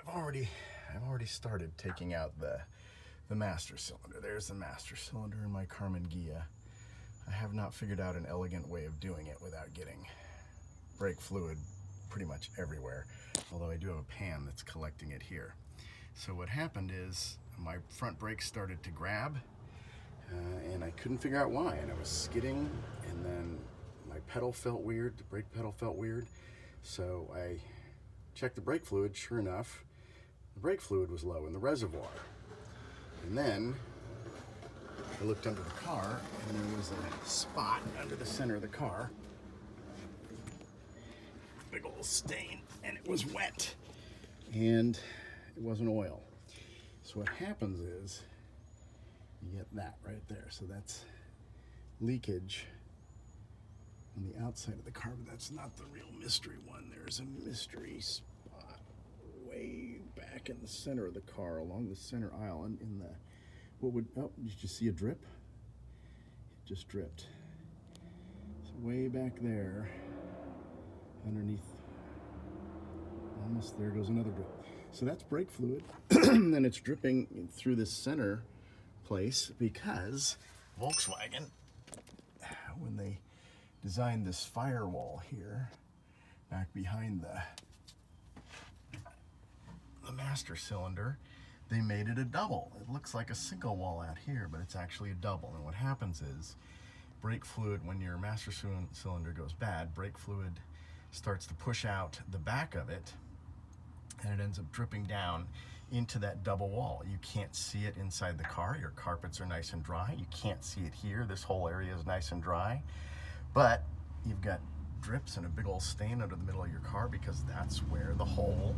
I've already started taking out the master cylinder. There's the master cylinder in my Karmann Ghia. I have not figured out an elegant way of doing it without getting brake fluid pretty much everywhere, although I do have a pan that's collecting it here. So what happened is my front brakes started to grab, and I couldn't figure out why, and I was skidding, and then my pedal felt weird, the brake pedal felt weird, so I checked the brake fluid. Sure enough, the brake fluid was low in the reservoir. And then I looked under the car, and there was a spot under the center of the car, big old stain, and it was wet, and it wasn't oil. So what happens is you get that right there. So that's leakage on the outside of the car, but that's not the real mystery one. There's a mystery spot way back in the center of the car, along the center aisle, and in the, oh, did you see a drip? It just dripped. So way back there, underneath, almost there goes another drip. So that's brake fluid, and it's dripping through this center place because Volkswagen, when they designed this firewall here, back behind the master cylinder, they made it a double. It looks like a single wall out here, but it's actually a double. And what happens is, brake fluid, when your master cylinder goes bad, brake fluid starts to push out the back of it, and it ends up dripping down into that double wall. You can't see it inside the car. Your carpets are nice and dry. You can't see it here. This whole area is nice and dry, but you've got drips and a big old stain under the middle of your car because that's where the hole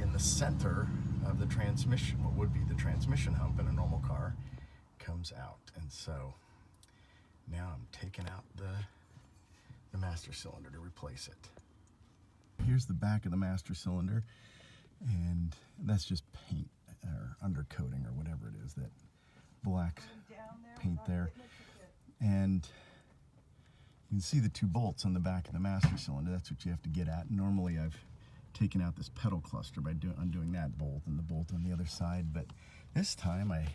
in the center of the transmission, what would be the transmission hump in a normal car, comes out. And so now I'm taking out the master cylinder to replace it. Here's the back of the master cylinder, and that's just paint or undercoating or whatever it is, that black paint there. And you can see the two bolts on the back of the master cylinder. That's what you have to get at. Normally I've taken out this pedal cluster by undoing that bolt and the bolt on the other side, but this time I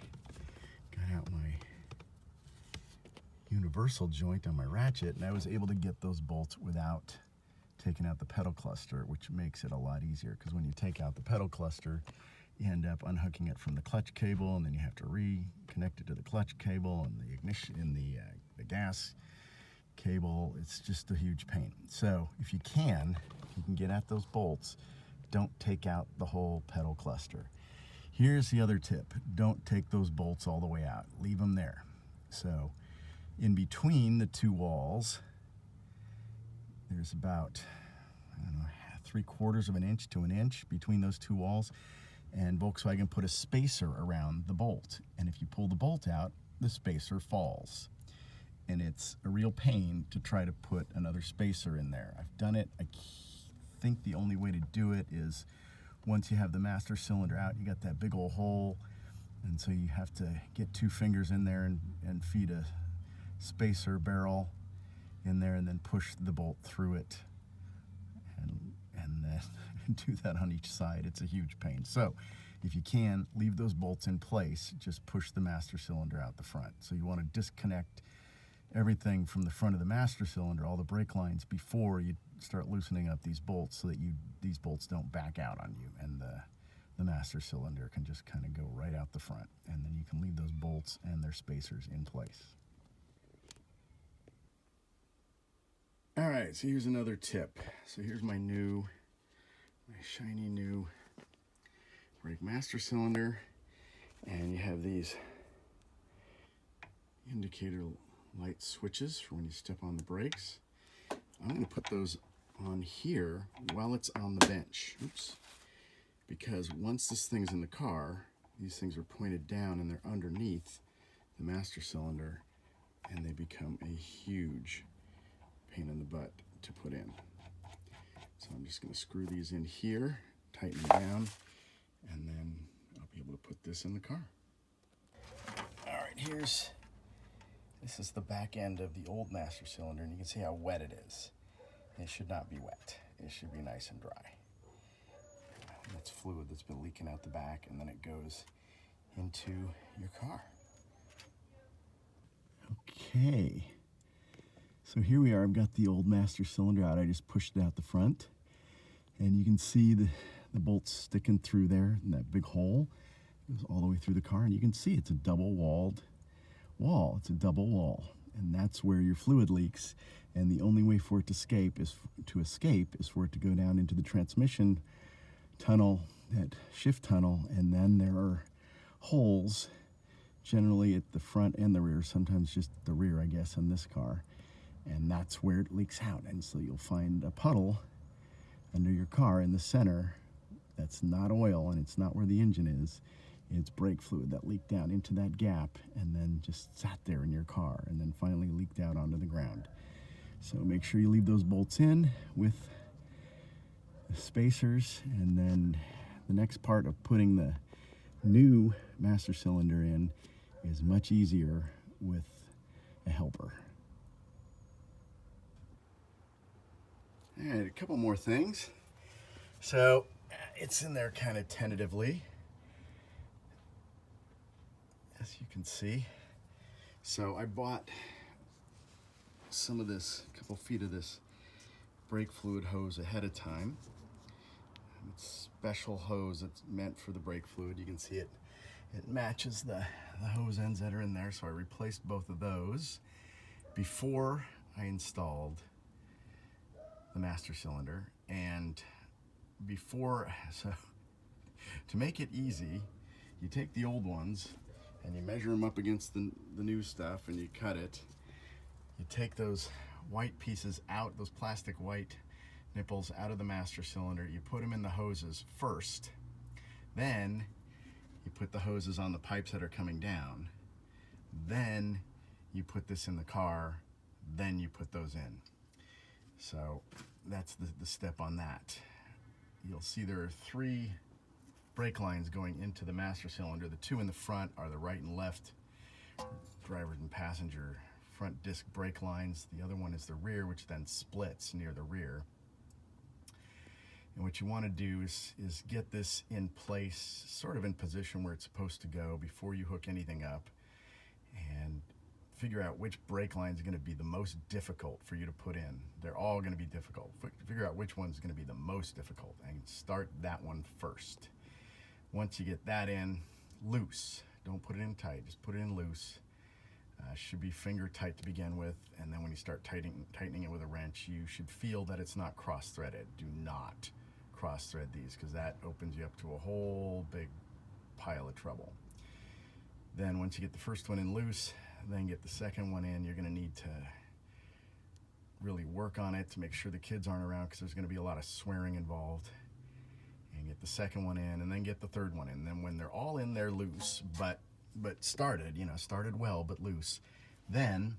got out my universal joint on my ratchet, and I was able to get those bolts without taking out the pedal cluster, which makes it a lot easier, because when you take out the pedal cluster, you end up unhooking it from the clutch cable, and then you have to reconnect it to the clutch cable and the ignition in the gas cable. It's just a huge pain. So if you can get at those bolts, don't take out the whole pedal cluster. Here's the other tip: don't take those bolts all the way out. Leave them there. So in between the two walls, there's about, I don't know, 3/4 of an inch to an inch between those two walls, and Volkswagen put a spacer around the bolt, and if you pull the bolt out, the spacer falls, and it's a real pain to try to put another spacer in there. I've done it. I think the only way to do it is once you have the master cylinder out, you got that big old hole, and so you have to get 2 fingers in there and feed a spacer barrel in there, and then push the bolt through it, and then do that on each side. It's a huge pain. So if you can, leave those bolts in place. Just push the master cylinder out the front. So you want to disconnect everything from the front of the master cylinder, all the brake lines, before you start loosening up these bolts, so that these bolts don't back out on you, and the master cylinder can just kind of go right out the front, and then you can leave those bolts and their spacers in place. All right, so here's another tip. So here's my shiny new brake master cylinder, and you have these indicator light switches for when you step on the brakes. I'm going to put those on here while it's on the bench. Oops. Because once this thing's in the car, these things are pointed down and they're underneath the master cylinder, and they become a huge pain in the butt to put in. So I'm just going to screw these in here, tighten them down, and then I'll be able to put this in the car. All right, this is the back end of the old master cylinder, and you can see how wet it is. It should not be wet. It should be nice and dry. That's fluid that's been leaking out the back, and then it goes into your car. Okay, so here we are. I've got the old master cylinder out. I just pushed it out the front, and you can see the bolts sticking through there in that big hole. It goes all the way through the car, and you can see it's a double-walled wall. It's a double wall, and that's where your fluid leaks. And the only way for it to escape is for it to go down into the transmission tunnel, that shift tunnel, and then there are holes generally at the front and the rear, sometimes just the rear, I guess, on this car, and that's where it leaks out. And so you'll find a puddle under your car in the center that's not oil, and it's not where the engine is. It's brake fluid that leaked down into that gap and then just sat there in your car and then finally leaked out onto the ground. So make sure you leave those bolts in with the spacers, and then the next part of putting the new master cylinder in is much easier with a helper. All right, a couple more things. So it's in there kind of tentatively, as you can see. So I bought some of this, a couple feet of this brake fluid hose ahead of time. It's special hose that's meant for the brake fluid. You can see it matches the hose ends that are in there, so I replaced both of those before I installed the master cylinder. And so to make it easy, you take the old ones and you measure them up against the new stuff, and you cut it. You take those white pieces out, those plastic white nipples out of the master cylinder. You put them in the hoses first. Then you put the hoses on the pipes that are coming down. Then you put this in the car. Then you put those in. So that's the step on that. You'll see there are 3 brake lines going into the master cylinder. The 2 in the front are the right and left driver and passenger front disc brake lines. The other one is the rear, which then splits near the rear. And what you want to do is get this in place, sort of in position where it's supposed to go before you hook anything up, and figure out which brake line is going to be the most difficult for you to put in. They're all going to be difficult. Figure out which one's going to be the most difficult and start that one first. Once you get that in loose, don't put it in tight, just put it in loose. Should be finger tight to begin with, and then when you start tightening it with a wrench, you should feel that it's not cross-threaded. Do not cross-thread these, because that opens you up to a whole big pile of trouble. Then once you get the first one in loose, then get the second one in. You're going to need to really work on it to make sure the kids aren't around, because there's going to be a lot of swearing involved. And get the second one in, and then get the third one in. And then when they're all in there loose, but started well but loose, then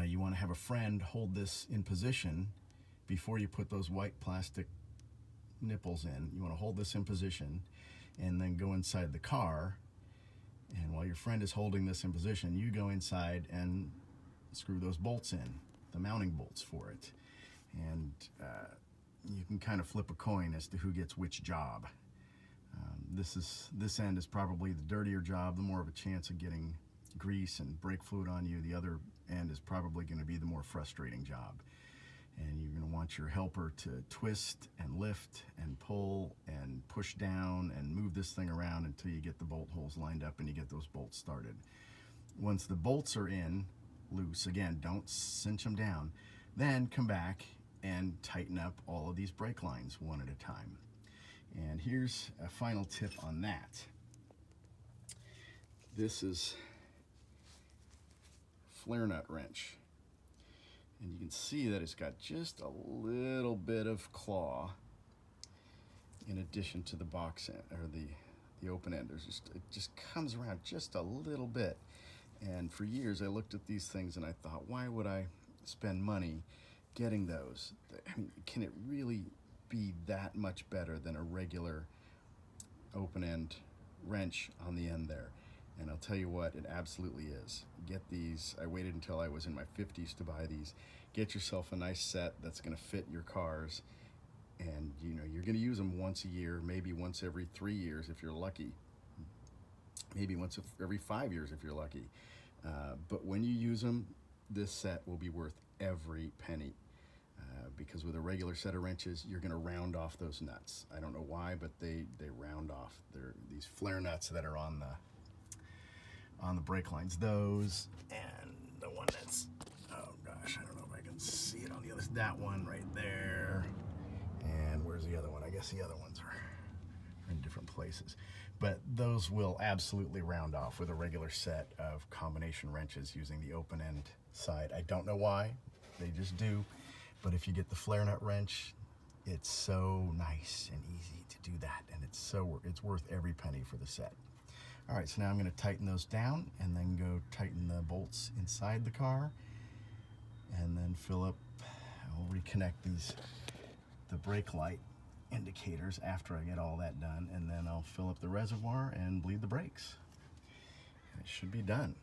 you want to have a friend hold this in position before you put those white plastic nipples in. You want to hold this in position and then go inside the car, and while your friend is holding this in position, you go inside and screw those bolts in, the mounting bolts for it. And you can kind of flip a coin as to who gets which job. This end is probably the dirtier job, the more of a chance of getting grease and brake fluid on you. The other end is probably going to be the more frustrating job. And you're going to want your helper to twist and lift and pull and push down and move this thing around until you get the bolt holes lined up and you get those bolts started. Once the bolts are in loose, again, don't cinch them down, then come back and tighten up all of these brake lines one at a time. And here's a final tip on that. This is flare nut wrench. And you can see that it's got just a little bit of claw in addition to the box end, or the open end. It just comes around just a little bit. And for years I looked at these things and I thought, why would I spend money getting those? I mean, can it really be that much better than a regular open end wrench on the end there? And I'll tell you what, it absolutely is. Get these. I waited until I was in my 50s to buy these. Get yourself a nice set that's going to fit your cars. And you know, you're going to use them once a year, maybe once every 3 years if you're lucky, maybe once every 5 years if you're lucky. But when you use them, this set will be worth every penny. Because with a regular set of wrenches, you're going to round off those nuts. I don't know why, but they round off. They're these flare nuts that are on the brake lines. Those, and the one that's, oh gosh, I don't know if I can see it on the other, that one right there. And where's the other one? I guess the other ones are in different places. But those will absolutely round off with a regular set of combination wrenches using the open end side. I don't know why, they just do. But if you get the flare nut wrench, it's so nice and easy to do that, and it's worth every penny for the set. All right, so now I'm going to tighten those down and then go tighten the bolts inside the car, and then fill up. I'll reconnect the brake light indicators after I get all that done, and then I'll fill up the reservoir and bleed the brakes. It should be done.